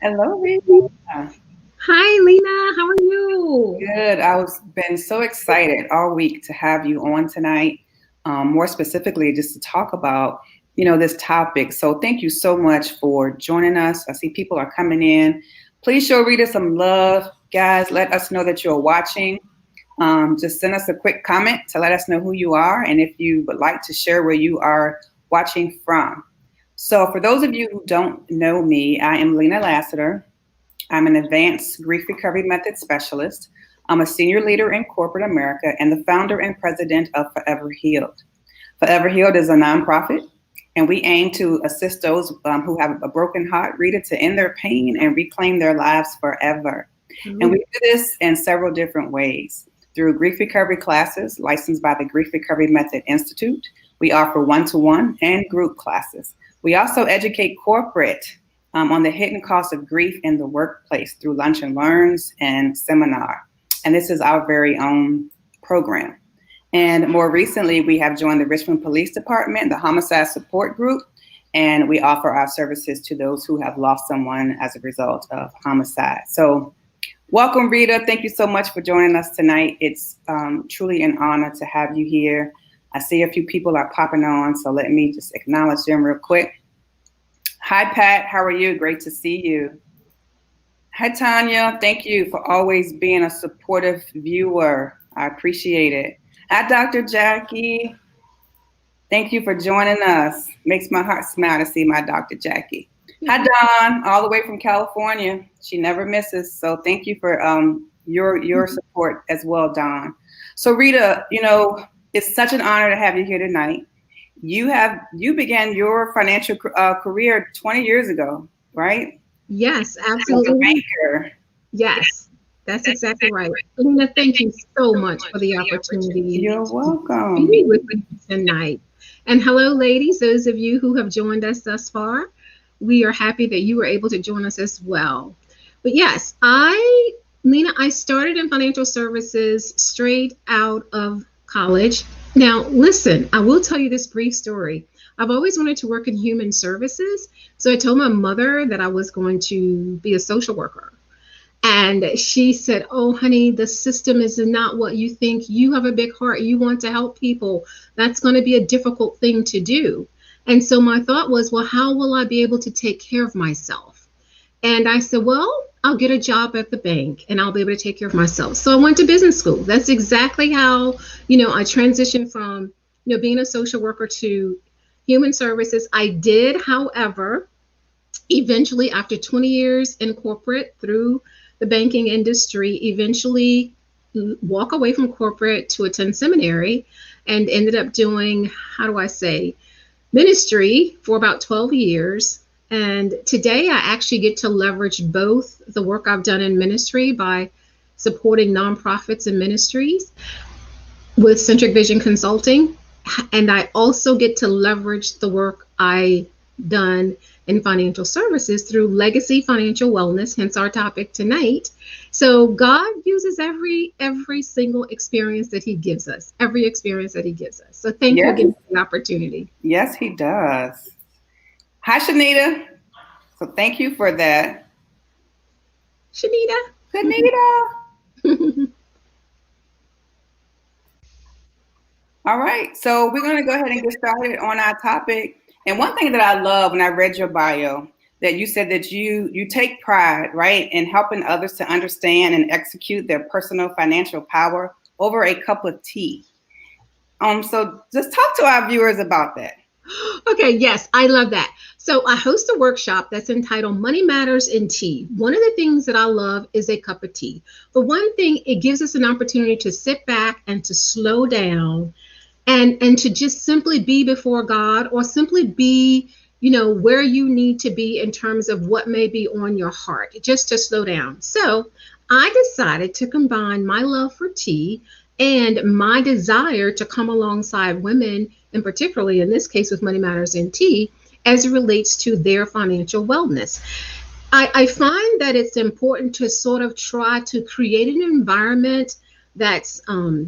Hello, Rita. Hi, Lena. How are you? Good. I was been so excited all week to have you on tonight. More specifically, just to talk about this topic. So thank you so much for joining us. I see people are coming in. Please show Rita some love, guys. Let us know that you're watching. Just send us a quick comment to let us know who you are and if you would like to share where you are watching from. So for those of you who don't know me, I am Lena Lassiter. I'm an advanced grief recovery method specialist. I'm a senior leader in corporate America and the founder and president of Forever Healed. Forever Healed is a nonprofit, and we aim to assist those who have a broken heart, Rita, to end their pain and reclaim their lives forever. And we do this in several different ways. Through grief recovery classes licensed by the Grief Recovery Method Institute, we offer one-to-one and group classes. We also educate corporate on the hidden cost of grief in the workplace through lunch and learns and seminar. And this is our very own program. And more recently, we have joined the Richmond Police Department, the Homicide Support Group, and we offer our services to those who have lost someone as a result of homicide. So welcome, Rita. Thank you so much for joining us tonight. It's truly an honor to have you here. I see a few people are popping on, so let me just acknowledge them real quick. Hi, Pat. How are you? Great to see you. Hi, Tanya. Thank you for always being a supportive viewer. I appreciate it. Hi, Dr. Jackie. Thank you for joining us. Makes my heart smile to see my Dr. Jackie. Hi, Dawn, all the way from California. She never misses. So thank you for your support as well, Dawn. So Rita, it's such an honor to have you here tonight. You began your financial career 20 years ago, right? Yes, As a absolutely. banker. Yes, that's exactly right. Lena, thank you so much for the opportunity You're to be welcome. with you tonight. And hello, ladies, those of you who have joined us thus far. We are happy that you were able to join us as well. But yes, Lena, I started in financial services straight out of college. Now, listen, I will tell you this brief story. I've always wanted to work in human services. So I told my mother that I was going to be a social worker. And she said, "Oh, honey, the system is not what you think. You have a big heart. You want to help people. That's going to be a difficult thing to do." And so my thought was, well, how will I be able to take care of myself? And I said, well, I'll get a job at the bank and I'll be able to take care of myself. So I went to business school. That's exactly how, I transitioned from, being a social worker to human services. I did, however, eventually, after 20 years in corporate through the banking industry, eventually walk away from corporate to attend seminary and ended up doing, how do I say, ministry for about 12 years. And today I actually get to leverage both the work I've done in ministry by supporting nonprofits and ministries with Centric Vision Consulting. And I also get to leverage the work I done in financial services through Legacy Financial Wellness, hence our topic tonight. So God uses every single experience that He gives us, every experience that He gives us. So thank you Yes, again for the opportunity. yes, he does. Hi, Shanita. So thank you for that. Shanita. Shanita. All right. So we're going to go ahead and get started on our topic. And one thing that I love when I read your bio, that you said that you take pride, right, in helping others to understand and execute their personal financial power over a cup of tea. So just talk to our viewers about that. Okay, yes, I love that. So I host a workshop that's entitled Money Matters in Tea. One of the things that I love is a cup of tea. For one thing, it gives us an opportunity to sit back and to slow down and to just simply be before God or simply be where you need to be in terms of what may be on your heart, just to slow down. So I decided to combine my love for tea and my desire to come alongside women, and particularly in this case with Money Matters and Tea, as it relates to their financial wellness. I find that it's important to sort of try to create an environment that's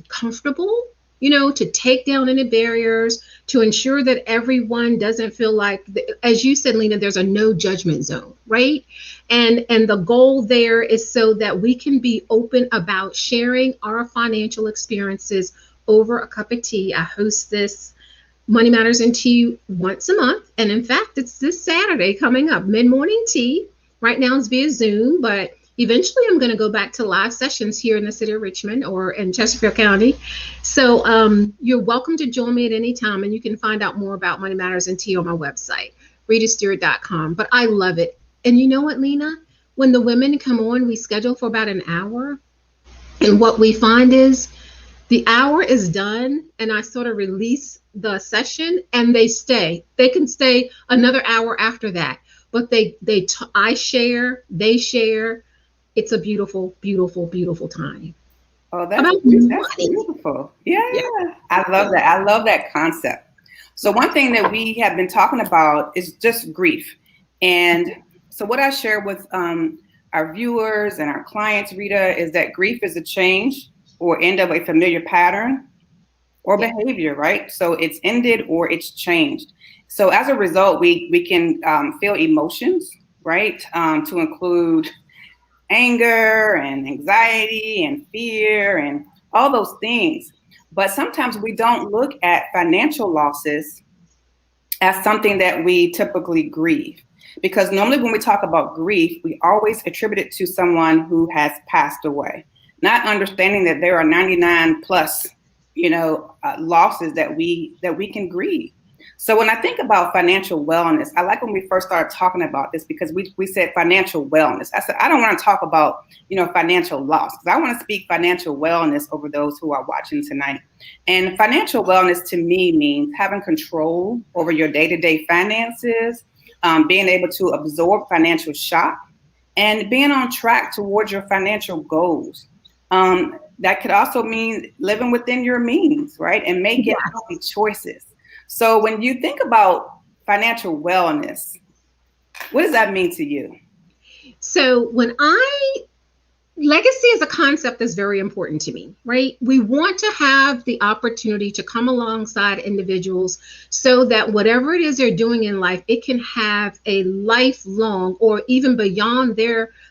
comfortable, to take down any barriers, to ensure that everyone doesn't feel like, as you said, Lena, there's a no judgment zone, right? And the goal there is so that we can be open about sharing our financial experiences over a cup of tea. I host this Money Matters and Tea once a month. And in fact, it's this Saturday coming up, mid-morning tea. Right now it's via Zoom, but eventually I'm going to go back to live sessions here in the city of Richmond or in Chesterfield County. So you're welcome to join me at any time, and you can find out more about Money Matters and Tea on my website, RitaStewart.com. But I love it. And you know what, Lena? When the women come on, we schedule for about an hour. And what we find is the hour is done, and I sort of release the session, and they stay. They can stay another hour after that. But I share, they share. It's a beautiful, beautiful, beautiful time. Oh, that's beautiful. Yeah, I love that. I love that concept. So one thing that we have been talking about is just grief. And so what I share with our viewers and our clients, Rita, is that grief is a change or end of a familiar pattern or behavior, right? So it's ended or it's changed. So as a result, we can feel emotions, right? To include anger and anxiety and fear and all those things. But sometimes we don't look at financial losses as something that we typically grieve. Because normally when we talk about grief, we always attribute it to someone who has passed away, not understanding that there are 99 plus, losses that we can grieve. So when I think about financial wellness, I like when we first started talking about this because we said financial wellness. I said, I don't want to talk about, financial loss, because I want to speak financial wellness over those who are watching tonight. And financial wellness to me means having control over your day-to-day finances, being able to absorb financial shock, and being on track towards your financial goals. That could also mean living within your means, right? And making healthy choices. So when you think about financial wellness, what does that mean to you? So legacy is a concept that's very important to me, right? We want to have the opportunity to come alongside individuals so that whatever it is they're doing in life, it can have a lifelong or even beyond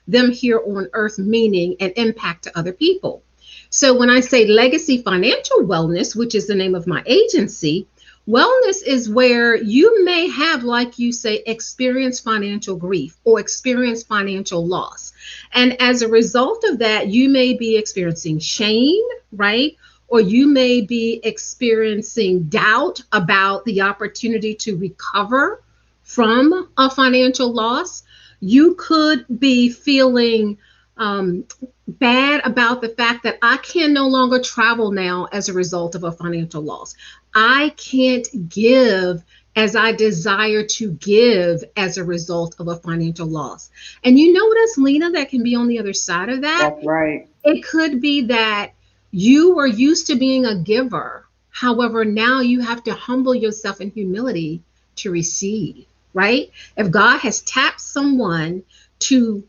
them here on earth meaning and impact to other people. So when I say legacy financial wellness, which is the name of my agency, wellness is where you may have, like you say, experienced financial grief or experienced financial loss. And as a result of that, you may be experiencing shame, right? Or you may be experiencing doubt about the opportunity to recover from a financial loss. You could be feeling bad about the fact that I can no longer travel now as a result of a financial loss. I can't give as I desire to give as a result of a financial loss. And you know what else, Lena, that can be on the other side of that? That's right. It could be that you were used to being a giver. However, now you have to humble yourself in humility to receive, right? If God has tapped someone to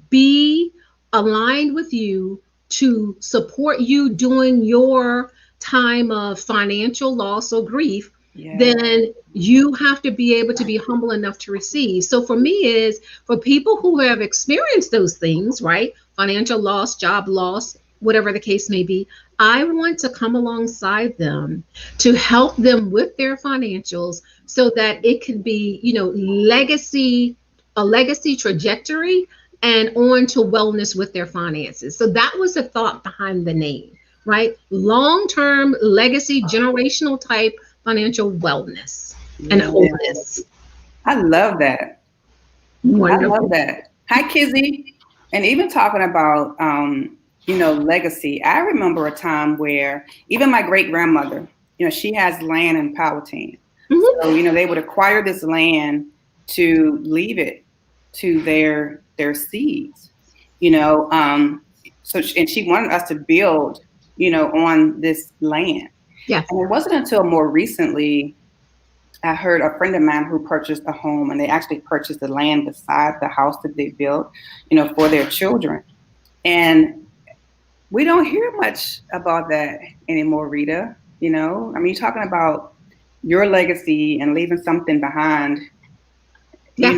be aligned with you, to support you during your time of financial loss or grief, then you have to be able to be humble enough to receive. So for me for people who have experienced those things, right? Financial loss, job loss, whatever the case may be, I want to come alongside them to help them with their financials so that it could be, a legacy trajectory and on to wellness with their finances. So that was the thought behind the name, right? Long-term legacy, generational type financial wellness and wholeness. I love that. Wonderful. I love that. Hi, Kizzy. And even talking about, legacy, I remember a time where even my great grandmother, she has land in Powhatan. Mhm. So, they would acquire this land to leave it to their seeds, and she wanted us to build, on this land. Yes. And it wasn't until more recently I heard a friend of mine who purchased a home, and they actually purchased the land beside the house that they built, for their children. And we don't hear much about that anymore, Rita. You're talking about your legacy and leaving something behind, Yeah.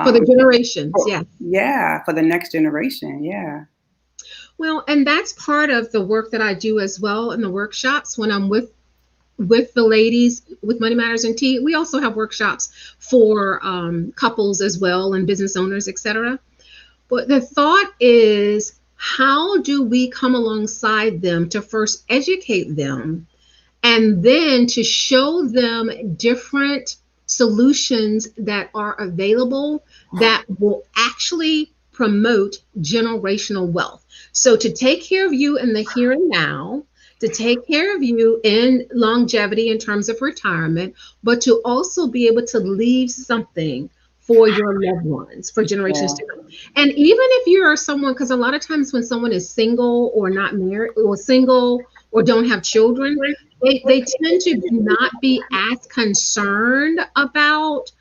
For the generations. Yeah. Yeah, for the next generation. Yeah. Well, and that's part of the work that I do as well in the workshops when I'm with the ladies with Money Matters and Tea. We also have workshops for couples as well and business owners, etc. But the thought is, how do we come alongside them to first educate them and then to show them different solutions that are available that will actually promote generational wealth. So to take care of you in the here and now, to take care of you in longevity in terms of retirement, but to also be able to leave something for your loved ones, for generations to come. And even if you are someone, because a lot of times when someone is single or not married or single or don't have children, they tend to not be as concerned about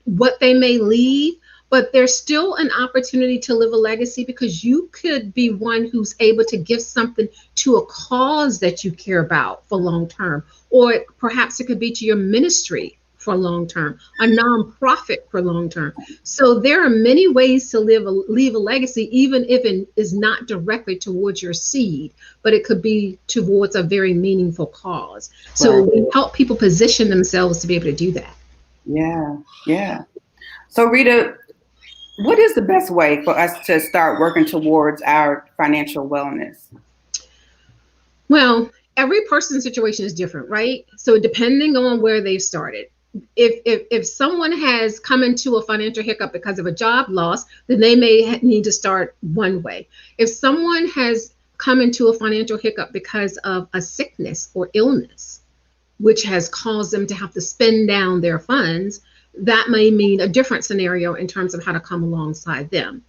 what they may leave, but there's still an opportunity to live a legacy because you could be one who's able to give something to a cause that you care about for long term, or perhaps it could be to your ministry for long term, a nonprofit for long term. So there are many ways to leave a legacy, even if it is not directly towards your seed, but it could be towards a very meaningful cause. So we help people position themselves to be able to do that. Yeah, yeah. So Rita, what is the best way for us to start working towards our financial wellness? Well, every person's situation is different, right? So depending on where they've started, if someone has come into a financial hiccup because of a job loss, then they may need to start one way. If someone has come into a financial hiccup because of a sickness or illness, which has caused them to have to spend down their funds, that may mean a different scenario in terms of how to come alongside them.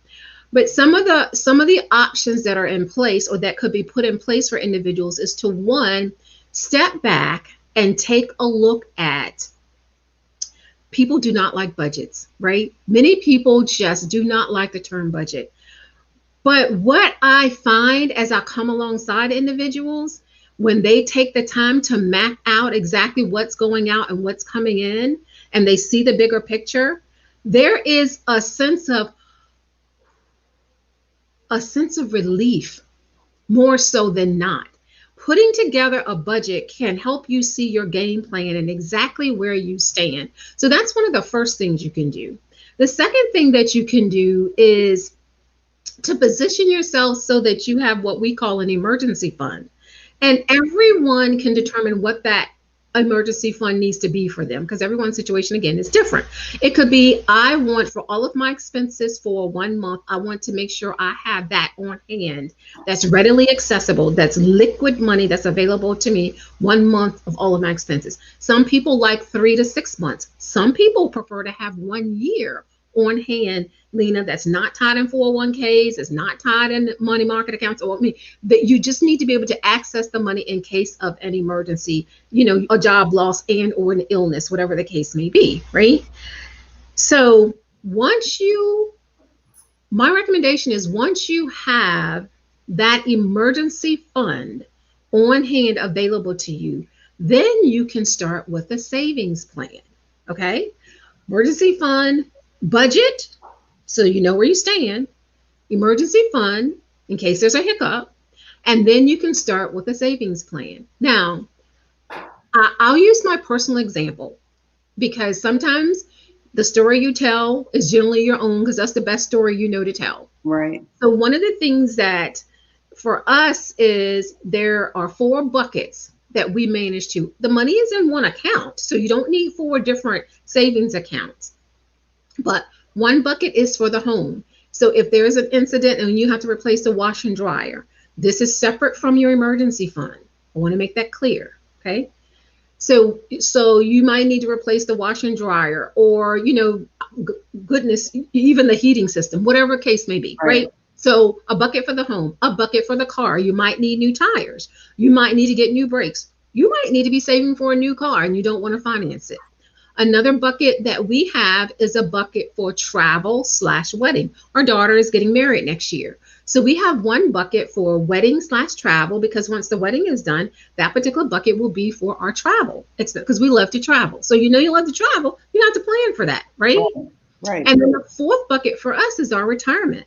But some of the options that are in place or that could be put in place for individuals is to, one, step back and take a look at, people do not like budgets, right? Many people just do not like the term budget. But what I find as I come alongside individuals, when they take the time to map out exactly what's going out and what's coming in, and they see the bigger picture, there is a sense of relief, more so than not. Putting together a budget can help you see your game plan and exactly where you stand. So that's one of the first things you can do. The second thing that you can do is to position yourself so that you have what we call an emergency fund. And everyone can determine what that emergency fund needs to be for them, because everyone's situation, again, is different. It could be, I want for all of my expenses for 1 month, I want to make sure I have that on hand that's readily accessible, that's liquid money that's available to me 1 month of all of my expenses. Some people like 3 to 6 months. Some people prefer to have 1 year on hand, Lena, that's not tied in 401ks, it's not tied in money market accounts, or that you just need to be able to access the money in case of an emergency, a job loss and or an illness, whatever the case may be, right? So my recommendation is, once you have that emergency fund on hand available to you, then you can start with a savings plan, okay? Emergency fund, budget, so you know where you stand, emergency fund in case there's a hiccup, and then you can start with a savings plan. Now, I'll use my personal example, because sometimes the story you tell is generally your own, because that's the best story you know to tell. Right. So one of the things that for us is, there are 4 buckets that we manage to. The money is in one account, so you don't need 4 different savings accounts. But one bucket is for the home. So if there is an incident and you have to replace the washer and dryer, this is separate from your emergency fund. I want to make that clear, okay? So you might need to replace the washer and dryer, or goodness, even the heating system, whatever case may be, Right. right? So a bucket for the home, a bucket for the car. You might need new tires. You might need to get new brakes. You might need to be saving for a new car and you don't want to finance it. Another bucket that we have is a bucket for travel slash wedding. Our daughter is getting married next year. So we have one bucket for wedding slash travel, because once the wedding is done, that particular bucket will be for our travel. It's because we love to travel. So you love to travel, you have to plan for that, right? Right. And then the fourth bucket for us is our retirement.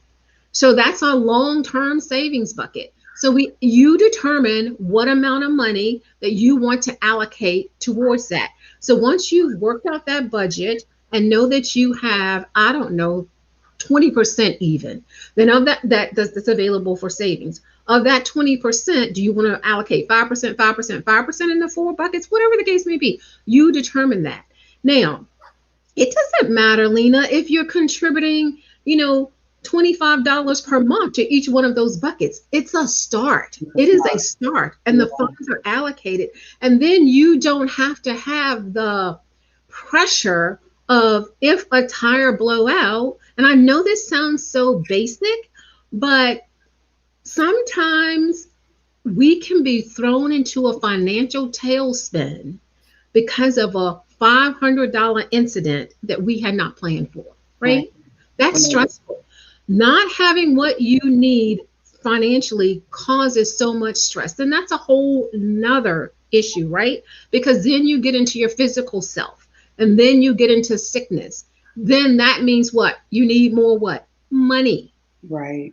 So that's our long-term savings bucket. So you determine what amount of money that you want to allocate towards that. So once you've worked out that budget and know that you have, I don't know, 20% even, then of that's available for savings. Of that 20%, do you want to allocate 5%, 5%, 5% in the four buckets, whatever the case may be? You determine that. Now, it doesn't matter, Lena, if you're contributing, $25 per month to each one of those buckets. It's a start. It is a start, and the funds are allocated. And then you don't have to have the pressure of, if a tire blow out, and I know this sounds so basic, but sometimes we can be thrown into a financial tailspin because of a $500 incident that we had not planned for, right? That's stressful. Not having what you need financially causes so much stress. And that's a whole nother issue, right? Because then you get into your physical self, and then you get into sickness. Then that means what? You need more what? Money. Right.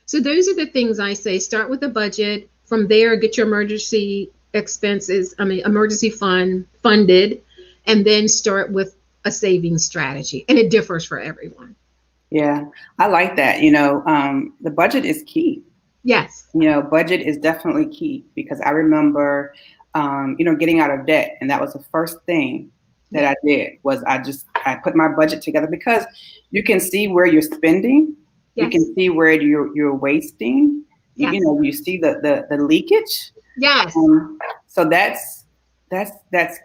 So those are the things I say. Start with a budget. From there, get your emergency fund funded, and then start with a savings strategy. And it differs for everyone. Yeah, I like that. The budget is key. Yes. Budget is definitely key, because I remember, getting out of debt. And that was the first thing that I did, was I put my budget together, because you can see where you're spending. Yes. You can see where you're wasting. Yes. You see the leakage. Yes. So that's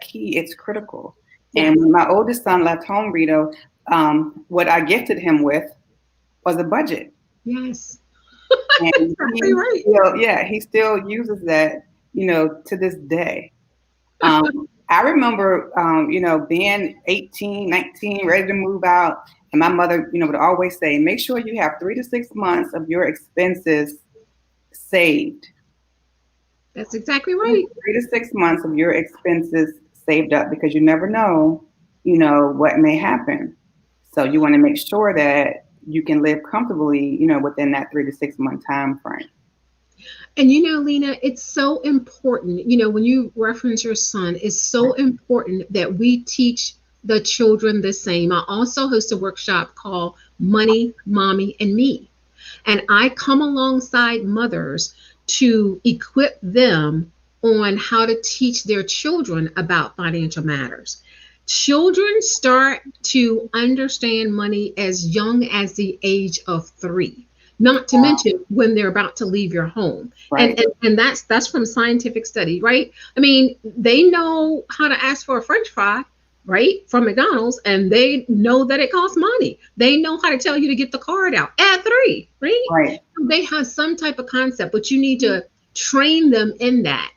key. It's critical. Yes. And when my oldest son left home, Rita, what I gifted him with was a budget. Yes. And exactly right. He still uses that, to this day. I remember, being 18, 19, ready to move out. And my mother, would always say, make sure you have 3 to 6 months of your expenses saved. That's exactly right. 3 to 6 months of your expenses saved up, because you never know, what may happen. So you want to make sure that you can live comfortably, within that 3 to 6 month time frame. And Lena, it's so important, when you reference your son, it's so important that we teach the children the same. I also host a workshop called Money, Mommy, and Me. And I come alongside mothers to equip them on how to teach their children about financial matters. Children start to understand money as young as the age of 3, not to mention when they're about to leave your home. Right. And that's from scientific study, right? I mean, they know how to ask for a French fry, right, from McDonald's, and they know that it costs money. They know how to tell you to get the card out at 3, right? Right. They have some type of concept, but you need to train them in that.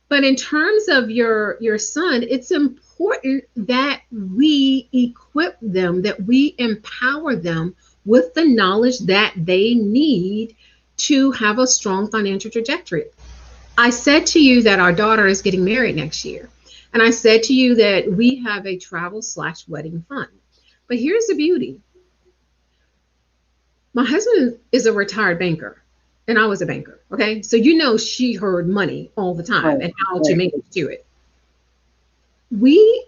But in terms of your son, it's important that we equip them, that we empower them with the knowledge that they need to have a strong financial trajectory. I said to you that our daughter is getting married next year. And I said to you that we have a travel/wedding fund. But here's the beauty. My husband is a retired banker, and I was a banker. Okay. So, she heard money all the time and how to manage to it. We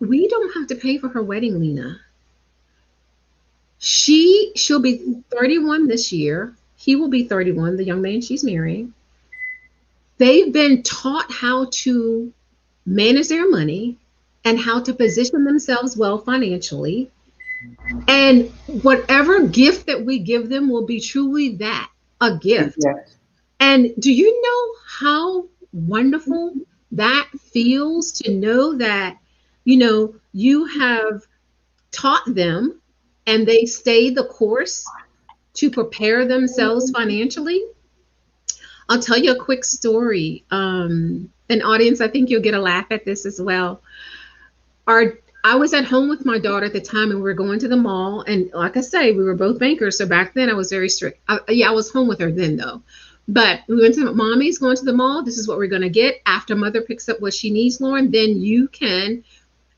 don't have to pay for her wedding, Lena. She'll be 31 this year. He will be 31, the young man she's marrying. They've been taught how to manage their money and how to position themselves well financially. And whatever gift that we give them will be truly that, a gift. Yes. And do you know how wonderful that feels to know that, you know, you have taught them and they stay the course to prepare themselves financially. I'll tell you a quick story. An audience, I think you'll get a laugh at this as well. Our I was at home with my daughter at the time, and we were going to the mall. And like I say, we were both bankers, so back then I was very strict. I was home with her then, though. But we went to mommy's going to the mall. This is what we're going to get. After mother picks up what she needs, Lauren, then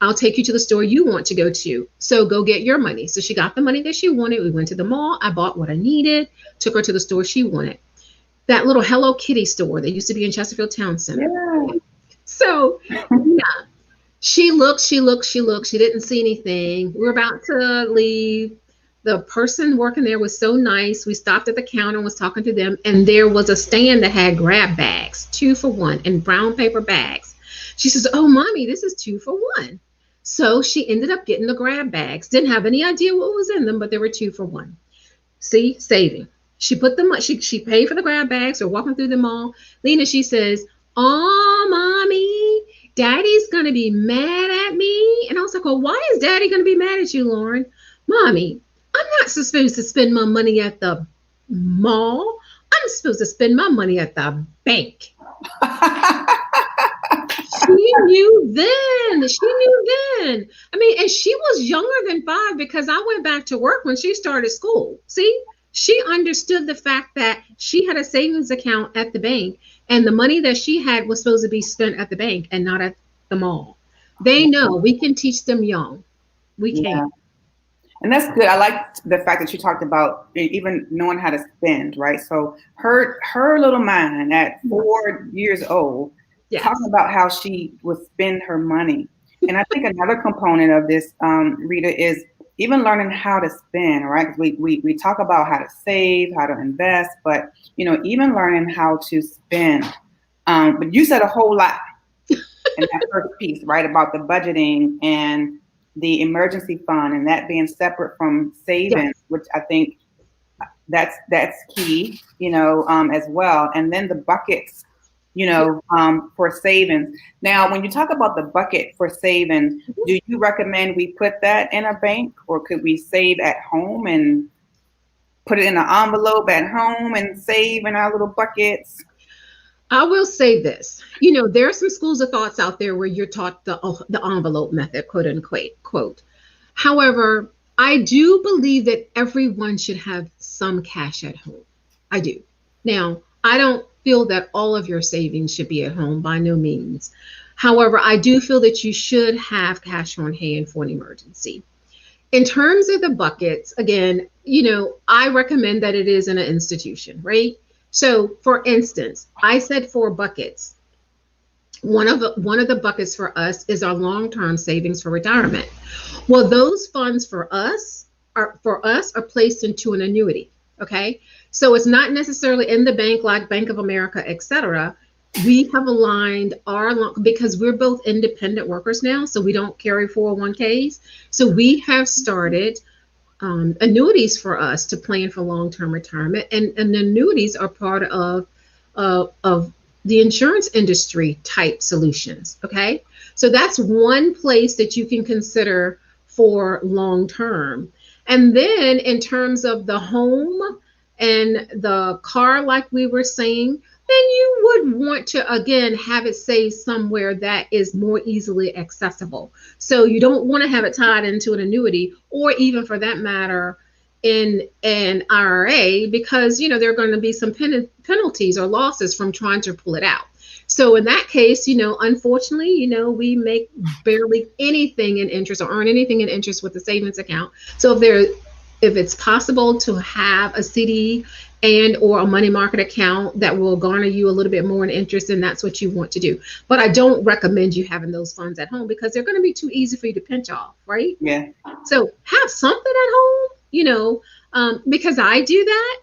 I'll take you to the store you want to go to. So go get your money. So she got the money that she wanted. We went to the mall. I bought what I needed, took her to the store she wanted. That little Hello Kitty store that used to be in Chesterfield Town Center. Yeah. So, yeah, she looked, she looked, she looked. She didn't see anything. We were about to leave. The person working there was so nice. We stopped at the counter and was talking to them, and there was a stand that had grab bags, 2 for 1, in brown paper bags. She says, "Oh, mommy, this is 2 for 1." So she ended up getting the grab bags. Didn't have any idea what was in them, but they were 2 for 1. See, saving. She put them. She paid for the grab bags. We're walking through the mall. Lena, she says, "Oh, mommy, Daddy's gonna be mad at me." And I was like, "Well, why is Daddy gonna be mad at you, Lauren?" "Mommy, I'm not supposed to spend my money at the mall. I'm supposed to spend my money at the bank." She knew then. She knew then. I mean, and she was younger than 5 because I went back to work when she started school. See, she understood the fact that she had a savings account at the bank, and the money that she had was supposed to be spent at the bank and not at the mall. They know we can teach them young. We Yeah. can. And that's good. I like the fact that you talked about even knowing how to spend, right? So her little mind at 4 years old, Yes. talking about how she would spend her money. And I think another component of this, Rita, is even learning how to spend, right? 'Cause we talk about how to save, how to invest, but even learning how to spend. But you said a whole lot in that first piece, right? About the budgeting and the emergency fund and that being separate from savings, Yes. which I think that's key, as well. And then the buckets, for savings. Now, when you talk about the bucket for savings, do you recommend we put that in a bank, or could we save at home and put it in an envelope at home and save in our little buckets? I will say this. There are some schools of thoughts out there where you're taught the envelope method, quote unquote. Quote. However, I do believe that everyone should have some cash at home. I do. Now, I don't feel that all of your savings should be at home, by no means. However, I do feel that you should have cash on hand for an emergency. In terms of the buckets, again, I recommend that it is in an institution, right? So, for instance, I said 4 buckets. One of the buckets for us is our long-term savings for retirement. Well, those funds for us are placed into an annuity. Okay, so it's not necessarily in the bank like Bank of America, etc. We have aligned because we're both independent workers now, so we don't carry 401ks. So we have started annuities for us to plan for long-term retirement, and annuities are part of the insurance industry type solutions. Okay, so that's one place that you can consider for long-term. And then in terms of the home and the car, like we were saying, then you would want to, again, have it saved somewhere that is more easily accessible. So you don't want to have it tied into an annuity, or even for that matter, in an IRA, because there are going to be some penalties or losses from trying to pull it out. So in that case, unfortunately, we make barely anything in interest or earn anything in interest with the savings account. So if it's possible to have a CD and or a money market account that will garner you a little bit more in interest, then that's what you want to do. But I don't recommend you having those funds at home because they're going to be too easy for you to pinch off, right? Yeah. So have something at home, because I do that.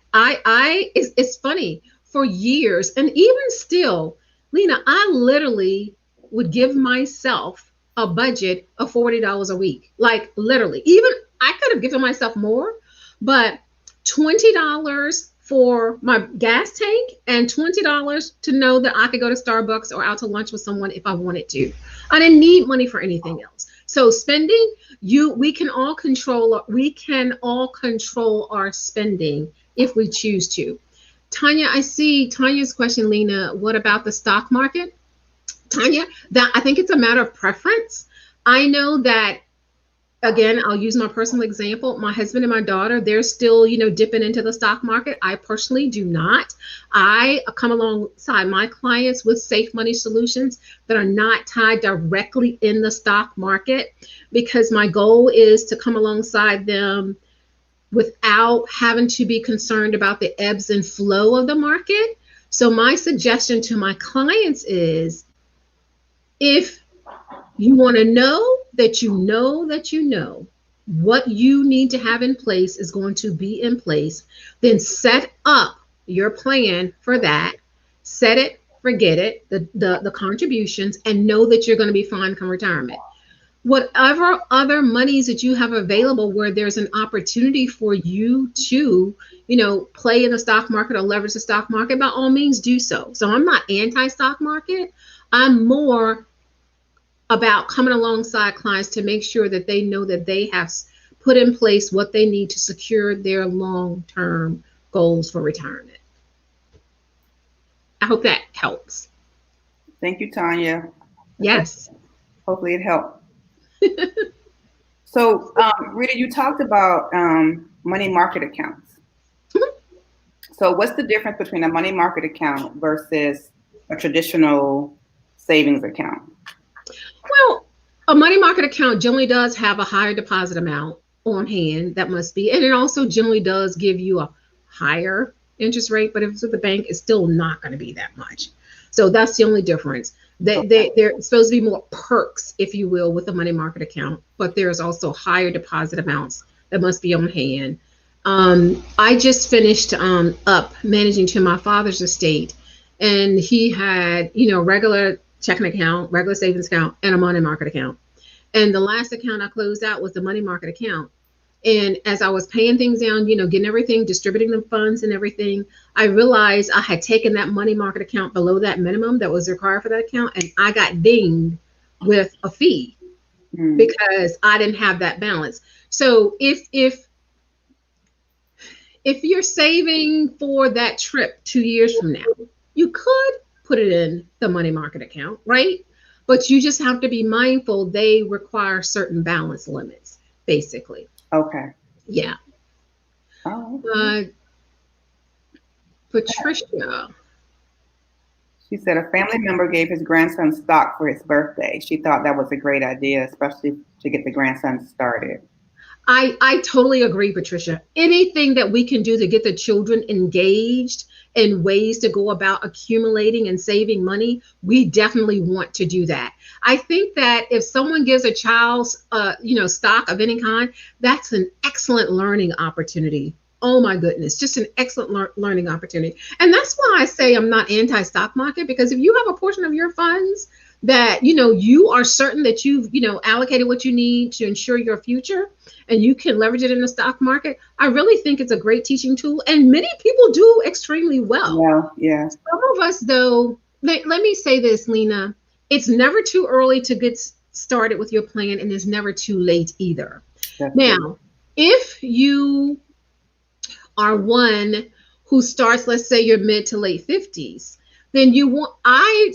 It's funny, for years, and even still, Lena, I literally would give myself a budget of $40 a week. Like literally, even I could have given myself more, but $20 for my gas tank and $20 to know that I could go to Starbucks or out to lunch with someone if I wanted to. I didn't need money for anything else. So spending, we can all control our spending if we choose to. Tanya, I see Tanya's question, Lena. What about the stock market? Tanya, that I think it's a matter of preference. I know that, again, I'll use my personal example. My husband and my daughter, they're still, dipping into the stock market. I personally do not. I come alongside my clients with safe money solutions that are not tied directly in the stock market, because my goal is to come alongside them without having to be concerned about the ebbs and flow of the market. So my suggestion to my clients is, if you want to know that what you need to have in place is going to be in place, then set up your plan for that. Set it, forget it, the contributions, and know that you're going to be fine come retirement. Whatever other monies that you have available where there's an opportunity for you to, play in the stock market or leverage the stock market, by all means do so. So I'm not anti-stock market. I'm more about coming alongside clients to make sure that they know that they have put in place what they need to secure their long-term goals for retirement. I hope that helps. Thank you, Tanya. Yes. Hopefully it helped. So, Rita, you talked about money market accounts. So what's the difference between a money market account versus a traditional savings account? Well, a money market account generally does have a higher deposit amount on hand. That must be, and it also generally does give you a higher interest rate, but if it's with the bank, it's still not going to be that much. So that's the only difference. They're supposed to be more perks, if you will, with a money market account, but there's also higher deposit amounts that must be on hand. I just finished up managing to my father's estate, and he had, regular checking account, regular savings account, and a money market account. And the last account I closed out was the money market account. And as I was paying things down, getting everything, distributing the funds and everything, I realized I had taken that money market account below that minimum that was required for that account. And I got dinged with a fee because I didn't have that balance. So if you're saving for that trip 2 years from now, you could put it in the money market account, right? But you just have to be mindful they require certain balance limits, basically. Okay. Yeah. Oh. Patricia. She said a family member gave his grandson stock for his birthday. She thought that was a great idea, especially to get the grandson started. I totally agree, Patricia. Anything that we can do to get the children engaged in ways to go about accumulating and saving money, we definitely want to do that. I think that if someone gives a child, stock of any kind, that's an excellent learning opportunity. Oh my goodness, just an excellent learning opportunity. And that's why I say I'm not anti-stock market, because if you have a portion of your funds that, you are certain that you've, allocated what you need to ensure your future, and you can leverage it in the stock market, I really think it's a great teaching tool. And many people do extremely well. Yeah. Some of us, though, let me say this, Lena, it's never too early to get started with your plan, and it's never too late either. That's now, good. If you are one who starts, let's say your mid to late 50s, then I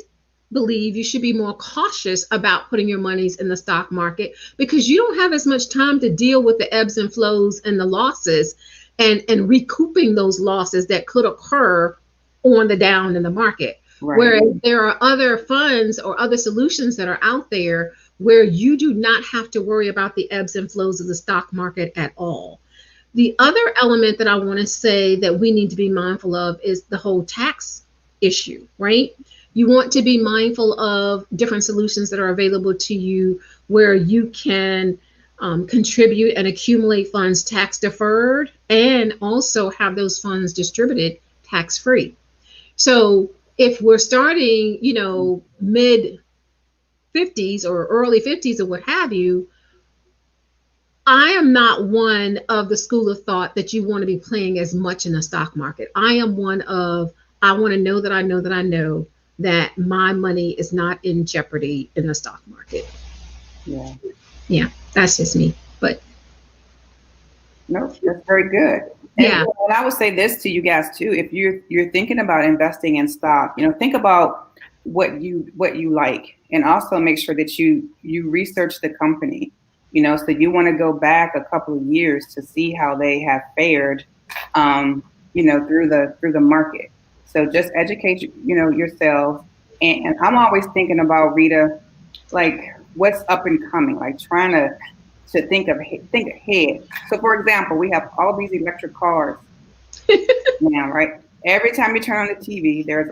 believe you should be more cautious about putting your monies in the stock market, because you don't have as much time to deal with the ebbs and flows and the losses and recouping those losses that could occur on the down in the market. Right. Whereas there are other funds or other solutions that are out there where you do not have to worry about the ebbs and flows of the stock market at all. The other element that I want to say that we need to be mindful of is the whole tax issue, right? You want to be mindful of different solutions that are available to you where you can contribute and accumulate funds tax deferred, and also have those funds distributed tax free. So if we're starting, mid 50s or early 50s or what have you, I am not one of the school of thought that you want to be playing as much in the stock market. I am one of, I want to know that I know that I know that my money is not in jeopardy in the stock market. Yeah. Yeah, that's just me. But no, that's very good. And, yeah, and I would say this to you guys too: if you're thinking about investing in stock, think about what you like, and also make sure that you research the company. So you want to go back a couple of years to see how they have fared, through the market. So just educate yourself. And I'm always thinking about, Rita, like what's up and coming, like trying to think ahead. So, for example, we have all these electric cars now, right? Every time you turn on the TV, there's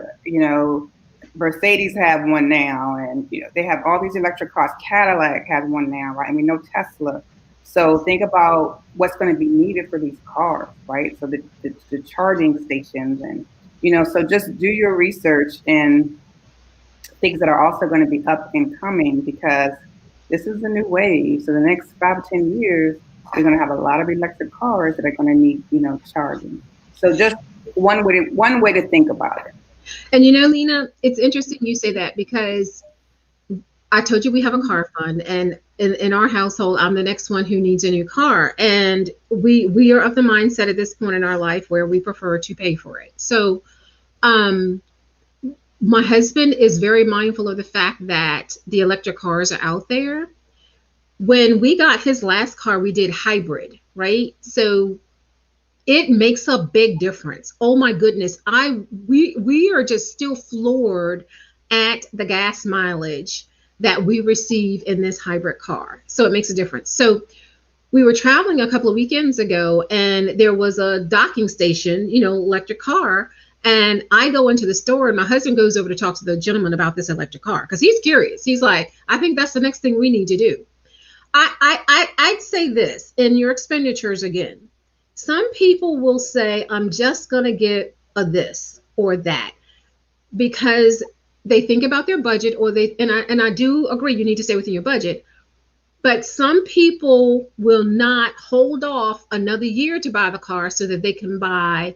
Mercedes have one now, and they have all these electric cars. Cadillac has one now, right? And we know Tesla. So think about what's going to be needed for these cars, right? So the charging stations, and so just do your research and things that are also going to be up and coming, because this is a new wave. So the next 5 to 10 years, we're going to have a lot of electric cars that are going to need, charging. So just one way to think about it. and Lena, it's interesting you say that, because I told you we have a car fund, and in our household, I'm the next one who needs a new car, and we are of the mindset at this point in our life where we prefer to pay for it. So, my husband is very mindful of the fact that the electric cars are out there. When we got his last car, we did hybrid, right? So it makes a big difference. Oh my goodness. We are just still floored at the gas mileage that we receive in this hybrid car. So it makes a difference. So we were traveling a couple of weekends ago, and there was a docking station, electric car. And I go into the store, and my husband goes over to talk to the gentleman about this electric car because he's curious. He's like, I think that's the next thing we need to do. I'd say this in your expenditures again. Some people will say, I'm just going to get a this or that because they think about their budget, or and I do agree you need to stay within your budget. But some people will not hold off another year to buy the car so that they can buy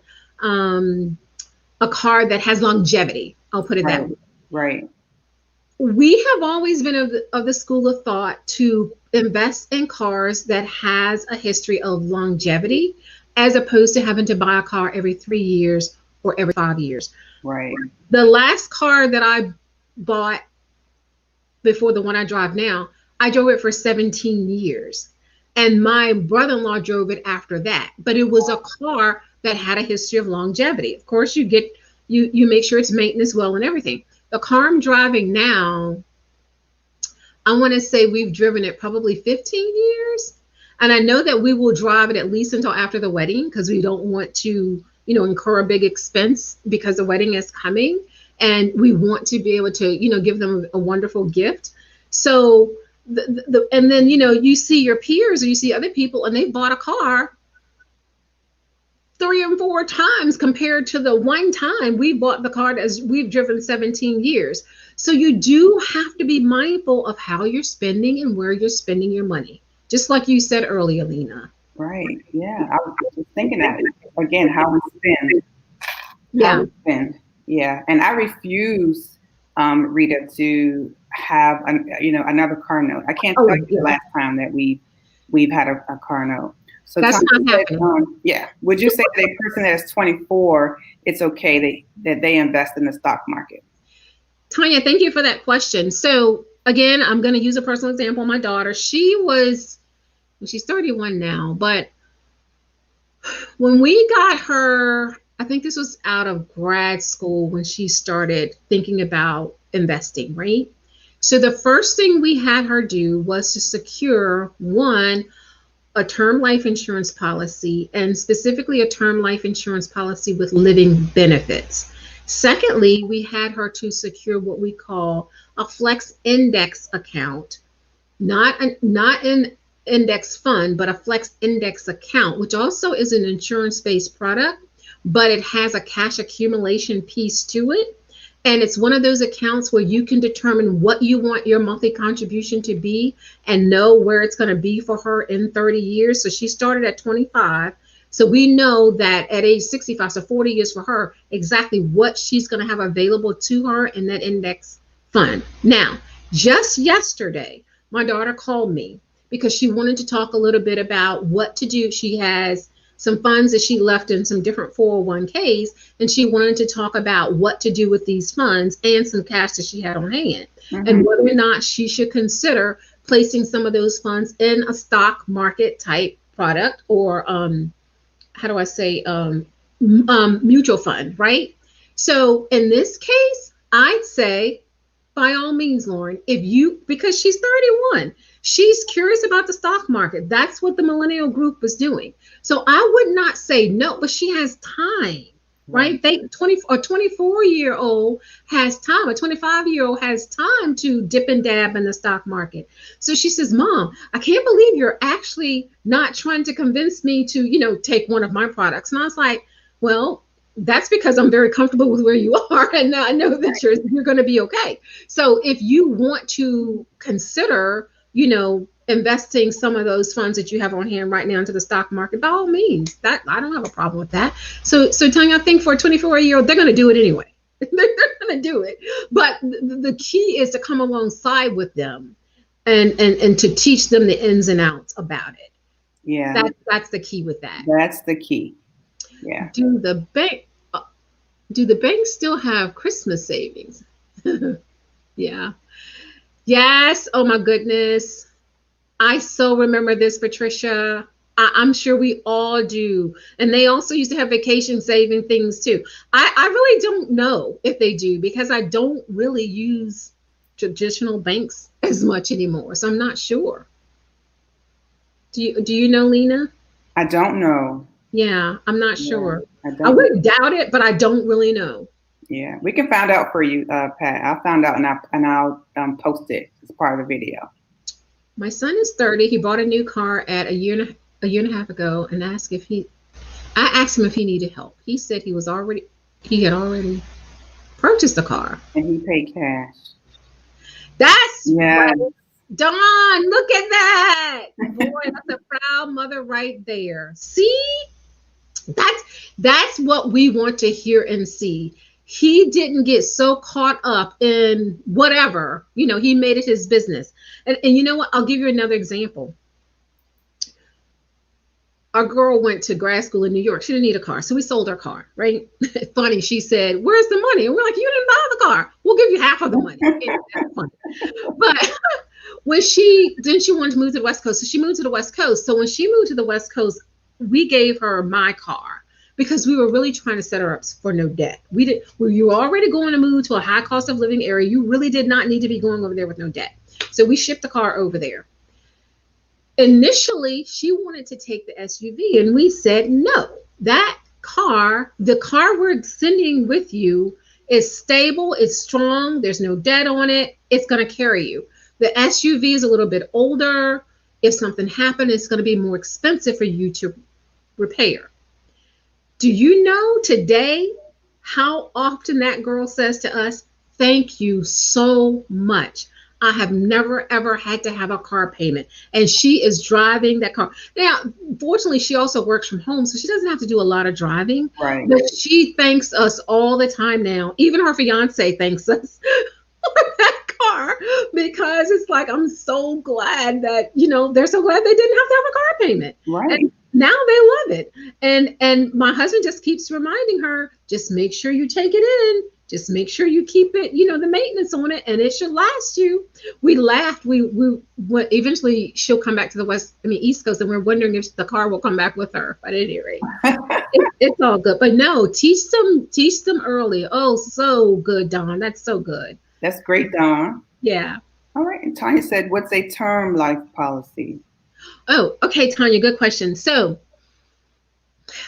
a car that has longevity. I'll put it that way. Right. We have always been of the school of thought to invest in cars that has a history of longevity, as opposed to having to buy a car every 3 years or every 5 years. Right. The last car that I bought before the one I drive now, I drove it for 17 years. And my brother-in-law drove it after that. But it was a car that had a history of longevity. Of course, you make sure it's maintenance well and everything. The car I'm driving now, I want to say we've driven it probably 15 years. And I know that we will drive it at least until after the wedding, because we don't want to, incur a big expense because the wedding is coming. And we want to be able to, give them a wonderful gift. So, and then, you see your peers, or you see other people, and they bought a car 3 and 4 times compared to the one time we bought the car as we've driven 17 years. So you do have to be mindful of how you're spending and where you're spending your money. Just like you said earlier, Lena. Right. Yeah. I was just thinking that again, how we spend. Yeah. Yeah. And I refuse, Rita, to have another car note. I can't tell you the last time that we've had a car note. So that's not happening. Yeah. Would you say that a person that is 24, it's okay that they invest in the stock market? Tanya, thank you for that question. So again, I'm going to use a personal example. My daughter, she's 31 now, but when we got her, I think this was out of grad school when she started thinking about investing, right? So the first thing we had her do was to secure a term life insurance policy, and specifically a term life insurance policy with living benefits. Secondly, we had her to secure what we call a flex index account, not an index fund, but a flex index account, which also is an insurance-based product, but it has a cash accumulation piece to it. And it's one of those accounts where you can determine what you want your monthly contribution to be and know where it's going to be for her in 30 years. So she started at 25. So we know that at age 65, so 40 years for her, exactly what she's going to have available to her in that index fund. Now, just yesterday, my daughter called me because she wanted to talk a little bit about what to do. She has some funds that she left in some different 401ks, and she wanted to talk about what to do with these funds and some cash that she had on hand, and whether or not she should consider placing some of those funds in a stock market type product or how do I say mutual fund, right? So in this case, I'd say by all means, Lauren, because she's 31, she's curious about the stock market. That's what the millennial group was doing. So I would not say no, but she has time, right? A 24-year-old has time. A 25-year-old has time to dip and dab in the stock market. So she says, Mom, I can't believe you're actually not trying to convince me to, take one of my products. And I was like, well, that's because I'm very comfortable with where you are, and I know that you're going to be okay. So if you want to consider, investing some of those funds that you have on hand right now into the stock market, by all means, that I don't have a problem with that. So Tanya, I think for a 24-year-old, they're going to do it anyway. They're going to do it. But the key is to come alongside with them and to teach them the ins and outs about it. Yeah, that's the key with that. That's the key. Yeah. Do the banks still have Christmas savings? Yeah. Yes. Oh my goodness. I so remember this, Patricia. I'm sure we all do. And they also used to have vacation saving things too. I really don't know if they do, because I don't really use traditional banks as much anymore. So I'm not sure. Do you know, Lena? I don't know. Yeah, I'm not sure. I wouldn't doubt it, but I don't really know. Yeah, we can find out for you, Pat. I'll find out and I'll post it as part of the video. My son is 30. He bought a new car at a year and a half ago, and I asked him if he needed help. He said he had already purchased a car. And he paid cash. That's right. Dawn, look at that. Boy, that's a proud mother right there. See? That's what we want to hear and see. He didn't get so caught up in whatever, he made it his business. And you know what? I'll give you another example. Our girl went to grad school in New York. She didn't need a car. So we sold her car, right? Funny. She said, where's the money? And we're like, you didn't buy the car. We'll give you half of the money. That's funny. But when she wanted to move to the West Coast. So she moved to the West Coast. So when she moved to the West Coast, we gave her my car because we were really trying to set her up for no debt. You were already going to move to a high cost of living area. You really did not need to be going over there with no debt. So we shipped the car over there. Initially, she wanted to take the SUV, and we said, no, the car we're sending with you is stable, it's strong, there's no debt on it, it's going to carry you. The SUV is a little bit older. If something happened, it's going to be more expensive for you to repair. Do you know today how often that girl says to us, thank you so much. I have never, ever had to have a car payment. And she is driving that car. Now, fortunately, she also works from home, so she doesn't have to do a lot of driving. Right. But she thanks us all the time now. Even her fiance thanks us for that car, because it's like, I'm so glad that, they're so glad they didn't have to have a car payment. Right. And now they love it. And my husband just keeps reminding her, just make sure you take it in. Just make sure you keep it, the maintenance on it, and it should last you. We laughed. We eventually she'll come back to the East Coast, and we're wondering if the car will come back with her. But at any rate, it's all good. But no, teach them early. Oh, so good, Dawn. That's so good. That's great, Dawn. Yeah. All right. And Tanya said, what's a term life policy? Oh, okay, Tanya, good question. So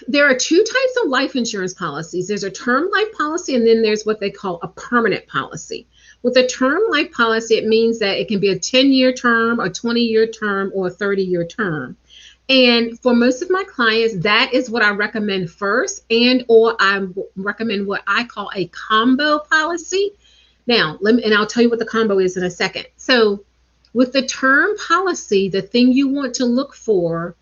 there are two types of life insurance policies. There's a term life policy, and then there's what they call a permanent policy. With a term life policy, it means that it can be a 10-year term, a 20-year term, or a 30-year term. And for most of my clients, that is what I recommend first, and or I recommend what I call a combo policy. Now, and I'll tell you what the combo is in a second. So with the term policy, the thing you want to look for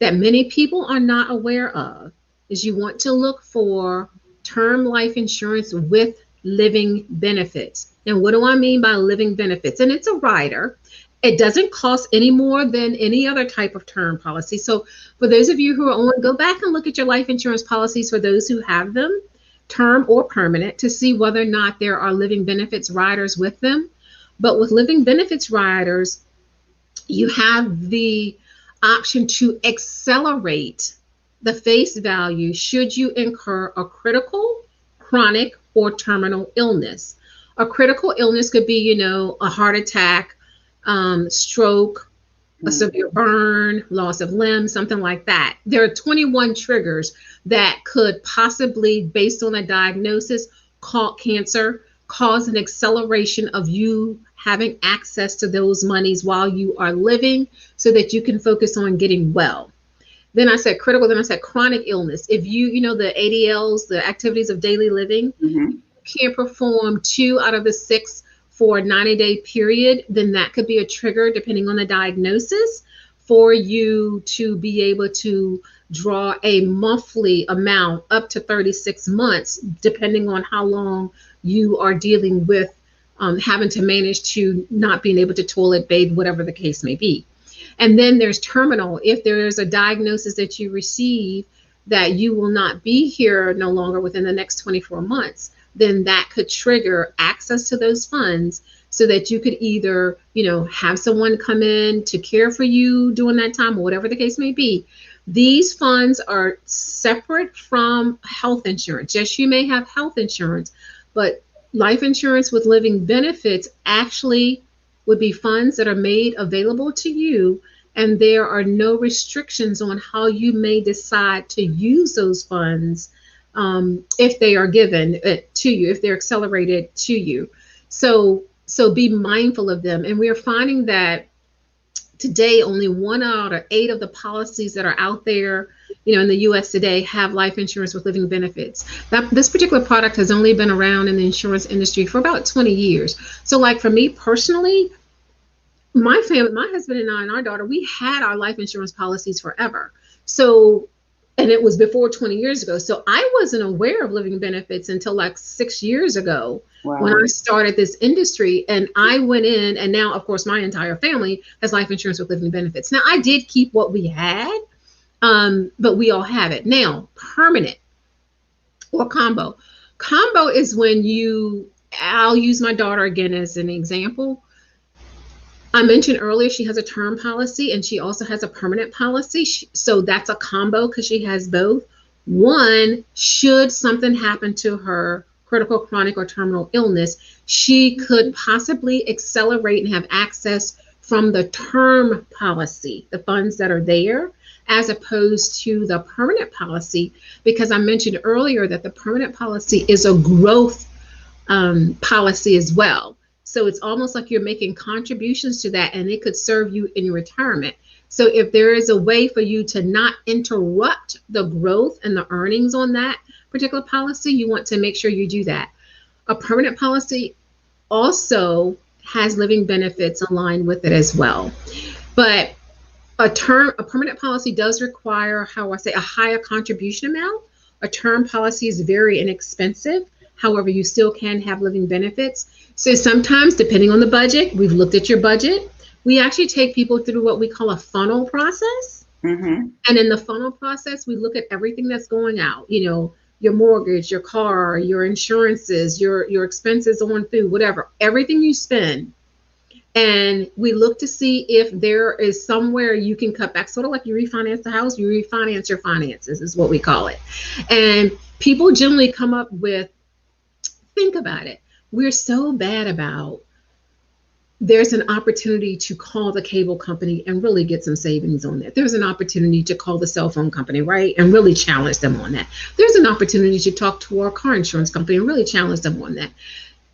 that many people are not aware of is you want to look for term life insurance with living benefits. Now, what do I mean by living benefits? And it's a rider. It doesn't cost any more than any other type of term policy. So for those of you who are on, go back and look at your life insurance policies for those who have them, term or permanent, to see whether or not there are living benefits riders with them. But with living benefits riders, you have the option to accelerate the face value should you incur a critical, chronic, or terminal illness. A critical illness could be, a heart attack, stroke, a severe burn, loss of limb, something like that. There are 21 triggers that could possibly, based on a diagnosis called cancer, cause an acceleration of you having access to those monies while you are living so that you can focus on getting well. Then I said critical, then I said chronic illness. If you the ADLs, the activities of daily living, can't perform 2 out of the 6 for a 90-day period, then that could be a trigger, depending on the diagnosis, for you to be able to draw a monthly amount up to 36 months, depending on how long you are dealing with having to manage to not being able to toilet bathe, whatever the case may be. And then there's terminal. If there's a diagnosis that you receive that you will not be here no longer within the next 24 months, then that could trigger access to those funds so that you could either, have someone come in to care for you during that time or whatever the case may be. These funds are separate from health insurance. Yes, you may have health insurance, but life insurance with living benefits actually would be funds that are made available to you, and there are no restrictions on how you may decide to use those funds if they are given to you, if they're accelerated to you. So be mindful of them. And we are finding that today only 1 out of 8 of the policies that are out there, in the U.S. today have life insurance with living benefits. This particular product has only been around in the insurance industry for about 20 years. So like for me personally, my family, my husband and I and our daughter, we had our life insurance policies forever. So, and it was before 20 years ago. So I wasn't aware of living benefits until like 6 years ago. Wow. When I started this industry, and I went in, and now of course my entire family has life insurance with living benefits. Now I did keep what we had, but we all have it. Now, permanent or combo. Combo is when I'll use my daughter again as an example. I mentioned earlier she has a term policy and she also has a permanent policy. So that's a combo because she has both. One, should something happen to her, critical, chronic, or terminal illness, she could possibly accelerate and have access from the term policy, the funds that are there, as opposed to the permanent policy, because I mentioned earlier that the permanent policy is a growth policy as well. So it's almost like you're making contributions to that, and it could serve you in your retirement. So if there is a way for you to not interrupt the growth and the earnings on that particular policy, you want to make sure you do that. A permanent policy also has living benefits aligned with it as well. But a permanent policy does require, a higher contribution amount. A term policy is very inexpensive. However, you still can have living benefits. So sometimes, depending on the budget, we've looked at your budget. We actually take people through what we call a funnel process. Mm-hmm. And in the funnel process, we look at everything that's going out, your mortgage, your car, your insurances, your expenses on food, whatever, everything you spend. And we look to see if there is somewhere you can cut back, sort of like you refinance the house, you refinance your finances is what we call it. And people generally come up with, think about it. We're so bad about, there's an opportunity to call the cable company and really get some savings on that. There's an opportunity to call the cell phone company, right? And really challenge them on that. There's an opportunity to talk to our car insurance company and really challenge them on that.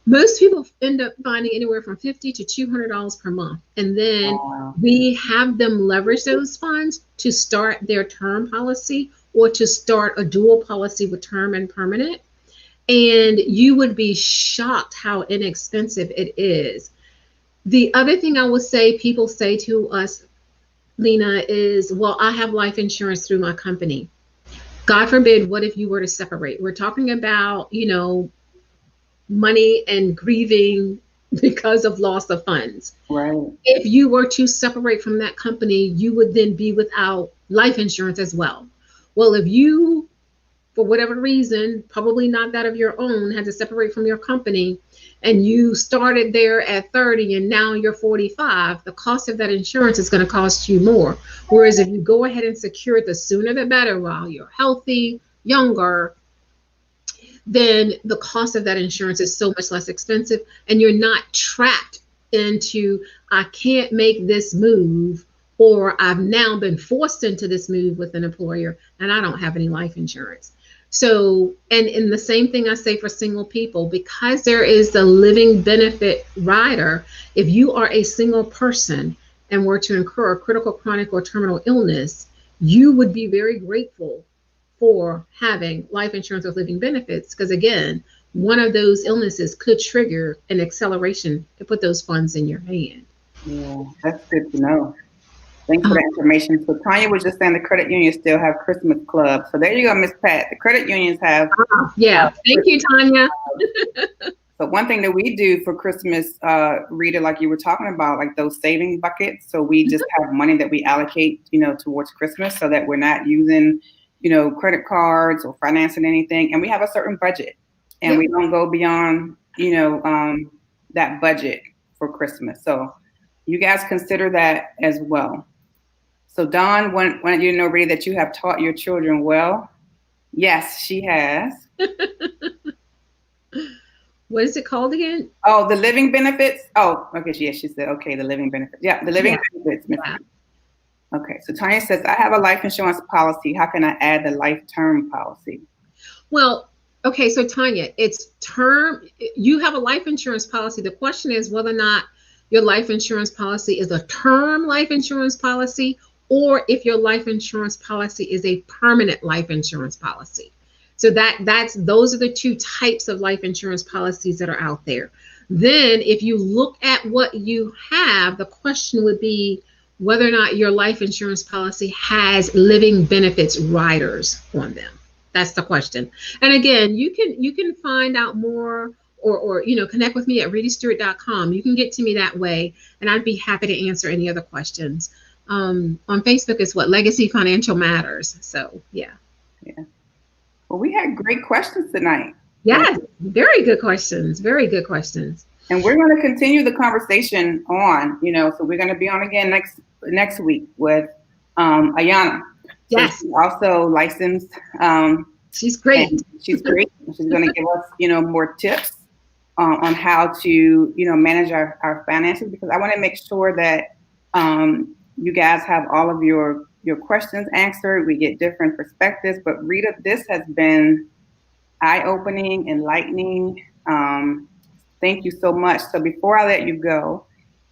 Most people end up finding anywhere from $50 to $200 per month. And then Wow. we have them leverage those funds to start their term policy or to start a dual policy with term and permanent. And you would be shocked how inexpensive it is. The other thing I would say, people say to us, Lena, is, well, I have life insurance through my company. God forbid, what if you were to separate? We're talking about, money and grieving because of loss of funds. Right. If you were to separate from that company, you would then be without life insurance as well. Well, if you, for whatever reason, probably not that of your own, had to separate from your company, and you started there at 30 and now you're 45, the cost of that insurance is going to cost you more. Whereas if you go ahead and secure it, the sooner the better, while you're healthy, younger, then the cost of that insurance is so much less expensive, and you're not trapped into, I can't make this move, or I've now been forced into this move with an employer and I don't have any life insurance. So, and in the same thing I say for single people, because there is the living benefit rider, if you are a single person and were to incur a critical, chronic, or terminal illness, you would be very grateful for having life insurance with living benefits, because again, one of those illnesses could trigger an acceleration to put those funds in your hand. Yeah, that's good to know. Thanks for that information. So Tanya was just saying the credit unions still have Christmas clubs. So there you go, Miss Pat. The credit unions have. Yeah, thank you, Tanya. So one thing that we do for Christmas, Rita, like you were talking about, like those saving buckets. So we just have money that we allocate, towards Christmas, so that we're not using, credit cards or financing anything. And we have a certain budget, and we don't go beyond, that budget for Christmas. So you guys consider that as well. So Dawn, when you know, Rita, that you have taught your children well. Yes, she has. What is it called again? Oh, the living benefits. Oh, okay. Yes, she said, okay, the living benefits. Yeah, the living benefits. Yeah. Okay, so Tanya says, I have a life insurance policy. How can I add the life term policy? Well, okay, so Tanya, it's term. You have a life insurance policy. The question is whether or not your life insurance policy is a term life insurance policy, or if your life insurance policy is a permanent life insurance policy. So those are the two types of life insurance policies that are out there. Then if you look at what you have, the question would be whether or not your life insurance policy has living benefits riders on them. That's the question. And again, you can find out more or connect with me at RitaStewart.com. You can get to me that way, and I'd be happy to answer any other questions. On Facebook is Legacy Financial Matters. So yeah. Well, we had great questions tonight. Yes, very good questions. Very good questions. And we're going to continue the conversation on, so we're going to be on again next week with Ayana. Yes. So she's also licensed. She's great. She's great. She's going to give us, more tips on how to, manage our finances, because I want to make sure that you guys have all of your questions answered. We get different perspectives. But Rita, this has been eye-opening, enlightening. Thank you so much. So before I let you go,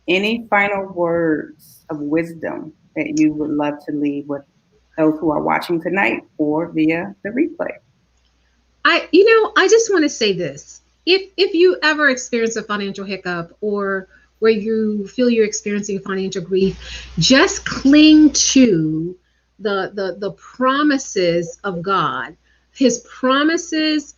any final words of wisdom that you would love to leave with those who are watching tonight or via the replay? I just want to say this. If you ever experience a financial hiccup, or where you feel you're experiencing financial grief, just cling to the promises of God, his promises,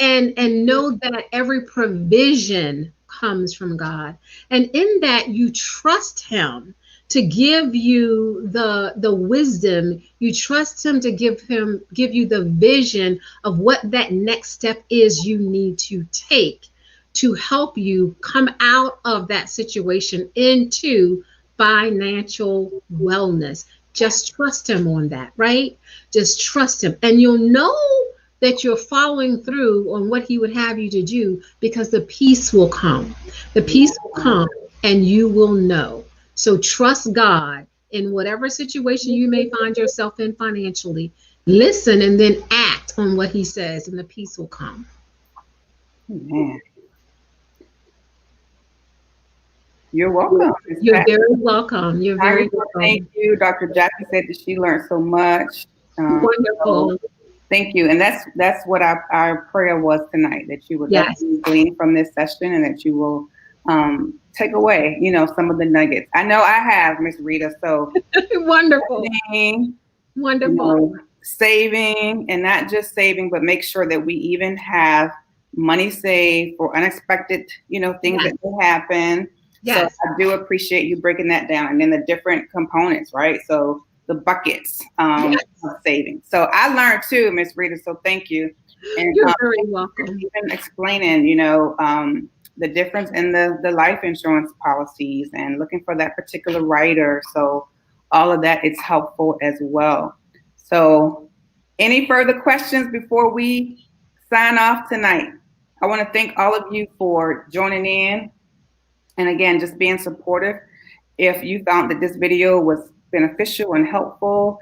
and know that every provision comes from God. And in that, you trust him to give you the wisdom. You trust him to give you the vision of what that next step is you need to take to help you come out of that situation into financial wellness. Just trust him on that, right? Just trust him. And you'll know that you're following through on what he would have you to do, because the peace will come. The peace will come and you will know. So trust God in whatever situation you may find yourself in financially. Listen and then act on what he says, and the peace will come. Man, you're welcome. Ms. You're Pat. very welcome. You're very welcome. Thank you. Dr. Jackie said that she learned so much. Wonderful. So thank you. And that's what our prayer was tonight, that you would Yes. definitely glean from this session and that you will take away, some of the nuggets. I know I have, Miss Rita. So Wonderful. Wonderful. Saving, and not just saving, but make sure that we even have money saved for unexpected, things that may happen. Yes. So I do appreciate you breaking that down, and then the different components, right? So the buckets of saving. So I learned too, Miss Rita. So thank you. And you're very welcome. Even explaining, the difference in the life insurance policies and looking for that particular writer. So all of that is helpful as well. So any further questions before we sign off tonight? I want to thank all of you for joining in. And again, just being supportive. If you found that this video was beneficial and helpful,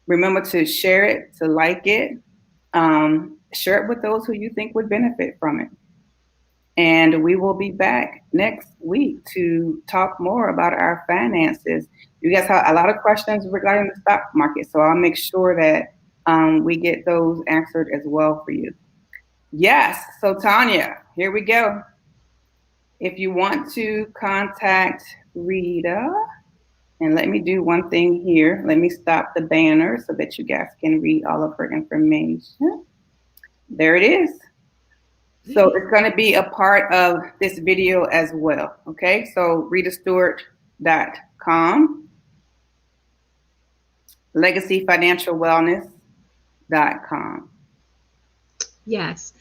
remember to share it, to like it, share it with those who you think would benefit from it. And we will be back next week to talk more about our finances. You guys have a lot of questions regarding the stock market, so I'll make sure that we get those answered as well for you. Yes, so Tanya, here we go. If you want to contact Rita, and let me do one thing here. Let me stop the banner so that you guys can read all of her information. There it is. So it's going to be a part of this video as well. Okay, so ritastewart.com, legacyfinancialwellness.com. Yes.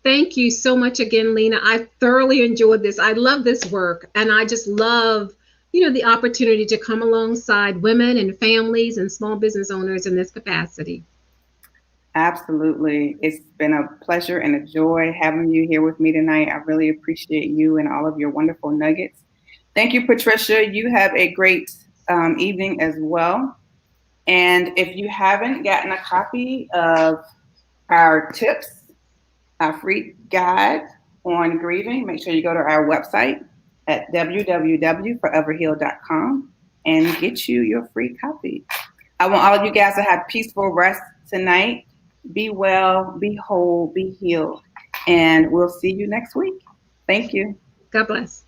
Thank you so much again, Lena. I thoroughly enjoyed this. I love this work, and I just love, the opportunity to come alongside women and families and small business owners in this capacity. Absolutely. It's been a pleasure and a joy having you here with me tonight. I really appreciate you and all of your wonderful nuggets. Thank you, Patricia. You have a great evening as well. And if you haven't gotten a copy of our tips, our free guide on grieving, make sure you go to our website at www.foreverheal.com and get you your free copy. I want all of you guys to have peaceful rest tonight. Be well, be whole, be healed. And we'll see you next week. Thank you. God bless.